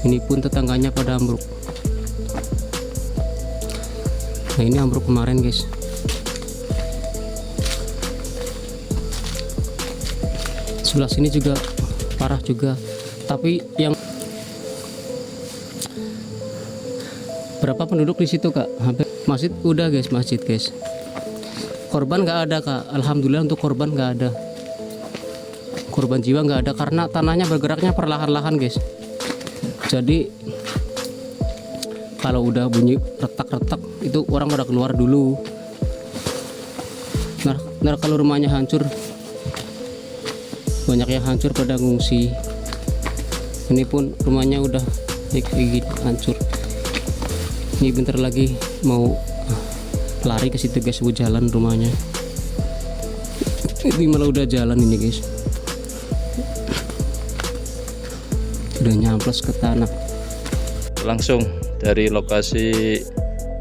Ini pun tetangganya pada ambruk. Nah, ini ambruk kemarin, guys. Sebelah sini juga parah juga. Tapi yang berapa penduduk di situ, Kak? Hampir masjid udah, guys, masjid, guys. Korban nggak ada, Kak. Alhamdulillah untuk korban nggak ada. Korban jiwa nggak ada karena tanahnya bergeraknya perlahan-lahan, guys. Jadi kalau udah bunyi retak-retak itu orang udah keluar dulu. Nah kalau rumahnya hancur, banyak yang hancur pada ngungsi. Ini pun rumahnya udah kayak gini hancur. Ini bentar lagi mau lari ke situ, guys, buat jalan rumahnya. Ini malah udah jalan ini, guys. Udah nyamplos ke tanah. Langsung dari lokasi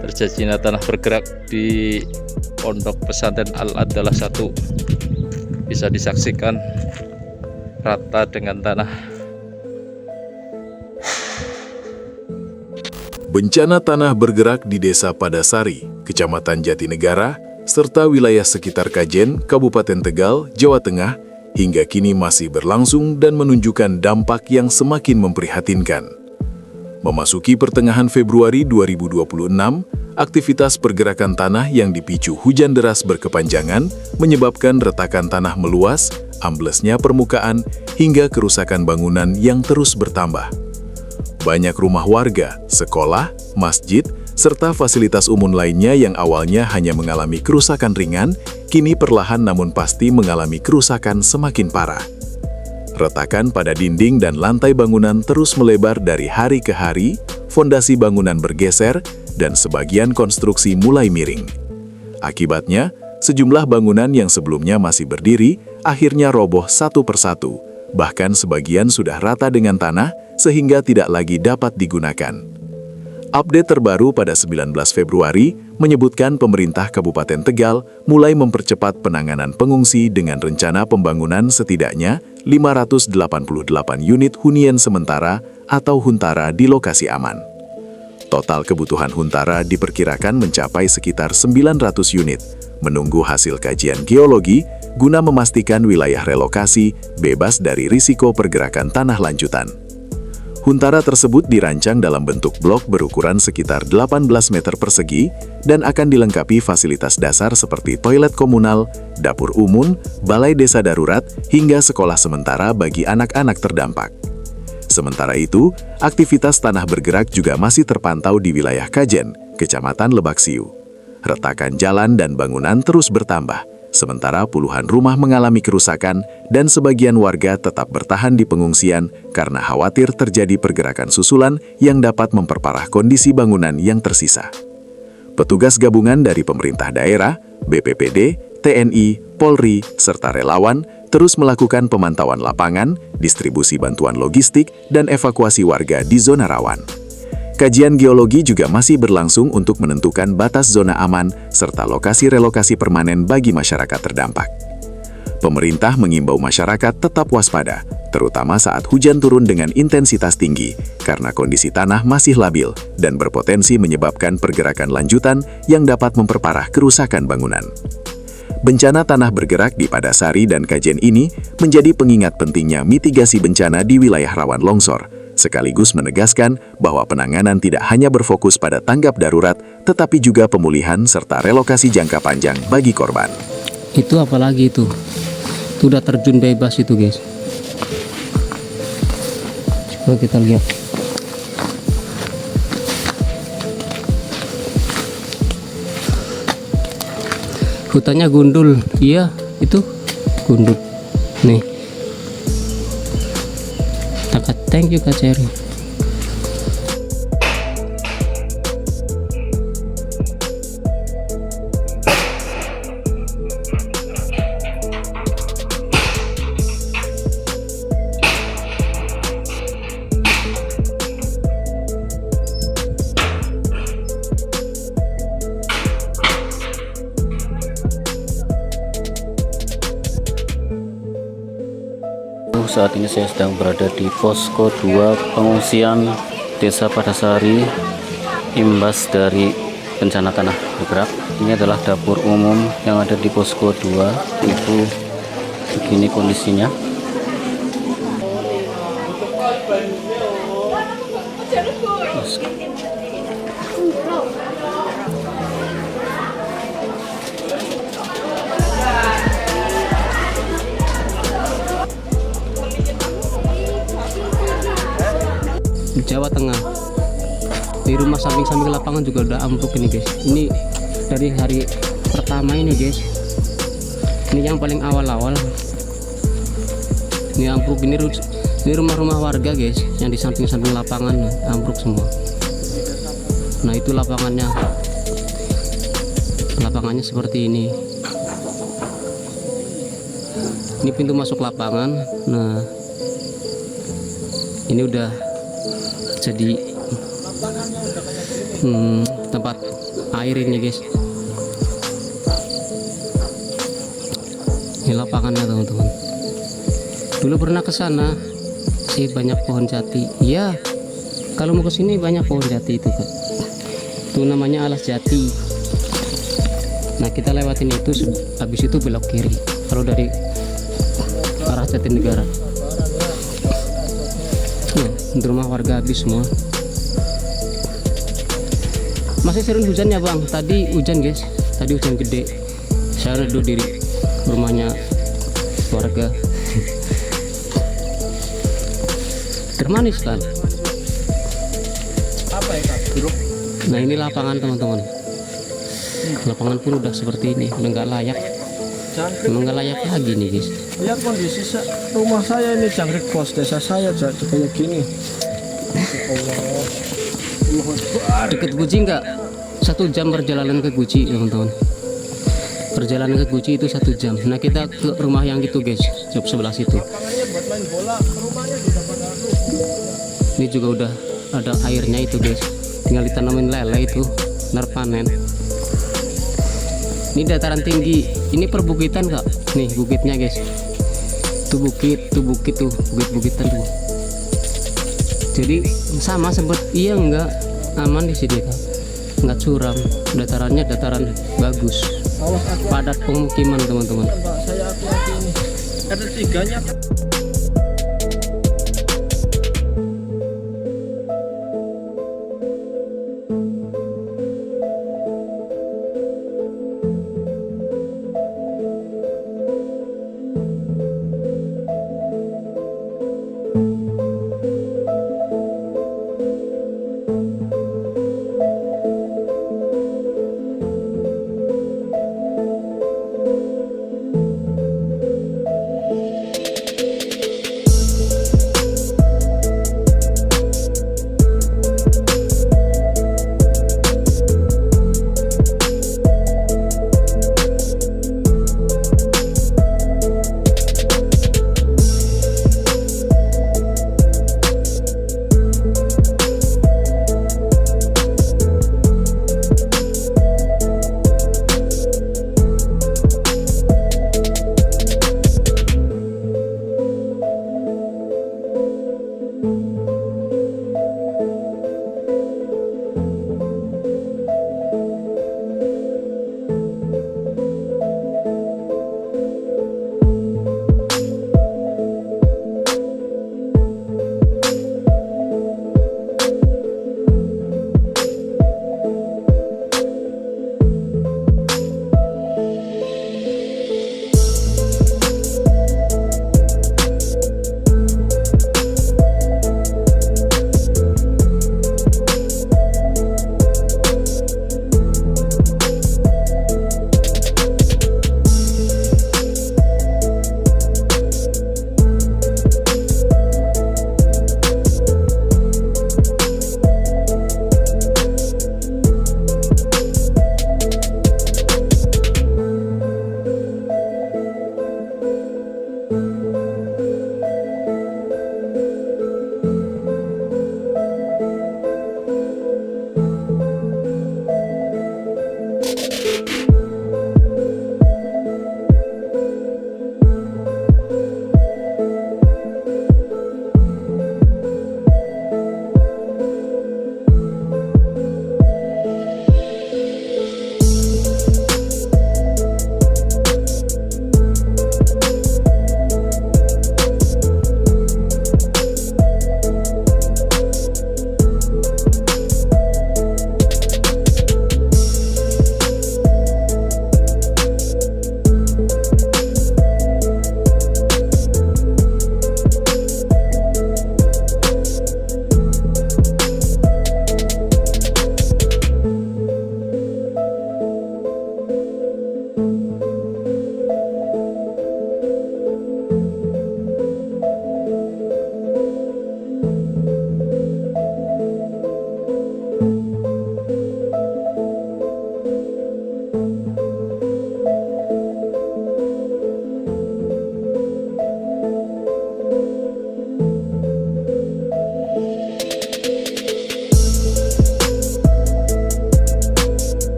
terjadinya tanah bergerak di Pondok Pesantren Al-Adalah 1 bisa disaksikan rata dengan tanah. Bencana tanah bergerak di Desa Padasari, Kecamatan Jatinegara, serta wilayah sekitar Kajen, Kabupaten Tegal, Jawa Tengah, hingga kini masih berlangsung dan menunjukkan dampak yang semakin memprihatinkan. Memasuki pertengahan Februari 2026, aktivitas pergerakan tanah yang dipicu hujan deras berkepanjangan menyebabkan retakan tanah meluas, amblesnya permukaan, hingga kerusakan bangunan yang terus bertambah. Banyak rumah warga, sekolah, masjid, serta fasilitas umum lainnya yang awalnya hanya mengalami kerusakan ringan, kini perlahan namun pasti mengalami kerusakan semakin parah. Retakan pada dinding dan lantai bangunan terus melebar dari hari ke hari, fondasi bangunan bergeser, dan sebagian konstruksi mulai miring. Akibatnya, sejumlah bangunan yang sebelumnya masih berdiri, akhirnya roboh satu persatu, bahkan sebagian sudah rata dengan tanah, sehingga tidak lagi dapat digunakan. Update terbaru pada 19 Februari menyebutkan pemerintah Kabupaten Tegal mulai mempercepat penanganan pengungsi dengan rencana pembangunan setidaknya 588 unit hunian sementara atau huntara di lokasi aman. Total kebutuhan huntara diperkirakan mencapai sekitar 900 unit, menunggu hasil kajian geologi guna memastikan wilayah relokasi bebas dari risiko pergerakan tanah lanjutan. Huntara tersebut dirancang dalam bentuk blok berukuran sekitar 18 meter persegi dan akan dilengkapi fasilitas dasar seperti toilet komunal, dapur umum, balai desa darurat, hingga sekolah sementara bagi anak-anak terdampak. Sementara itu, aktivitas tanah bergerak juga masih terpantau di wilayah Kajen, Kecamatan Lebak Siu. Retakan jalan dan bangunan terus bertambah, sementara puluhan rumah mengalami kerusakan dan sebagian warga tetap bertahan di pengungsian karena khawatir terjadi pergerakan susulan yang dapat memperparah kondisi bangunan yang tersisa. Petugas gabungan dari pemerintah daerah, BPPD, TNI, Polri, serta relawan terus melakukan pemantauan lapangan, distribusi bantuan logistik, dan evakuasi warga di zona rawan. Kajian geologi juga masih berlangsung untuk menentukan batas zona aman serta lokasi relokasi permanen bagi masyarakat terdampak. Pemerintah mengimbau masyarakat tetap waspada, terutama saat hujan turun dengan intensitas tinggi, karena kondisi tanah masih labil dan berpotensi menyebabkan pergerakan lanjutan yang dapat memperparah kerusakan bangunan. Bencana tanah bergerak di Padasari dan Kajen ini menjadi pengingat pentingnya mitigasi bencana di wilayah rawan longsor, sekaligus menegaskan bahwa penanganan tidak hanya berfokus pada tanggap darurat, tetapi juga pemulihan serta relokasi jangka panjang bagi korban. Itu apalagi itu udah terjun bebas itu, guys. Coba kita lihat. Hutannya gundul, iya itu gundul. Nih. Thank you Kak Cherry. saat ini saya sedang berada di posko 2 pengungsian Desa Padasari imbas dari bencana tanah bergerak. Ini adalah dapur umum yang ada di posko 2. Itu begini kondisinya. Jawa Tengah, di rumah samping-samping lapangan juga udah ambruk ini guys. Ini dari hari pertama ini guys, ini yang paling awal-awal ini ambruk. Ini rumah-rumah warga guys, yang di samping-samping lapangan ambruk semua. Nah itu lapangannya seperti ini. Ini pintu masuk lapangan. Nah ini udah jadi tempat air ini guys. Ini lapangannya teman-teman. Dulu pernah ke sana sih, banyak pohon jati. Iya, kalau mau ke sini banyak pohon jati itu Kak. Itu namanya alas jati. Nah kita lewatin itu, habis itu belok kiri kalau dari arah Jatinegara. Di rumah warga habis semua. Masih sering hujan ya bang? Tadi hujan guys, tadi hujan gede. Saya duduk di rumahnya warga. Termanis kan? Apa ya Kak? Nah ini lapangan teman-teman. Lapangan pun udah seperti ini, udah nggak layak. Memang nggak layak lagi nih guys. Lihat kondisi rumah saya ini, jangkrik pos desa saya kayak gini. Deket Guji nggak? 1 jam perjalanan ke Guji teman-teman. Perjalanan ke Guji itu 1 jam. Nah kita ke rumah yang itu guys, job sebelah situ. Lapangannya buat main bola, rumahnya juga pada Ini juga udah ada airnya itu guys. Tinggal ditanamin lele itu, ntar panen. Ini dataran tinggi. Ini perbukitan kak. Nih bukitnya guys. Tuh bukit tuh, bukit-bukitan tuh. Jadi sama sempet iya enggak aman di sini kak. Enggak curam. Datarannya dataran bagus. Padat pemukiman teman-teman. Mbak, saya hati-hati ini. Ada 3-nya.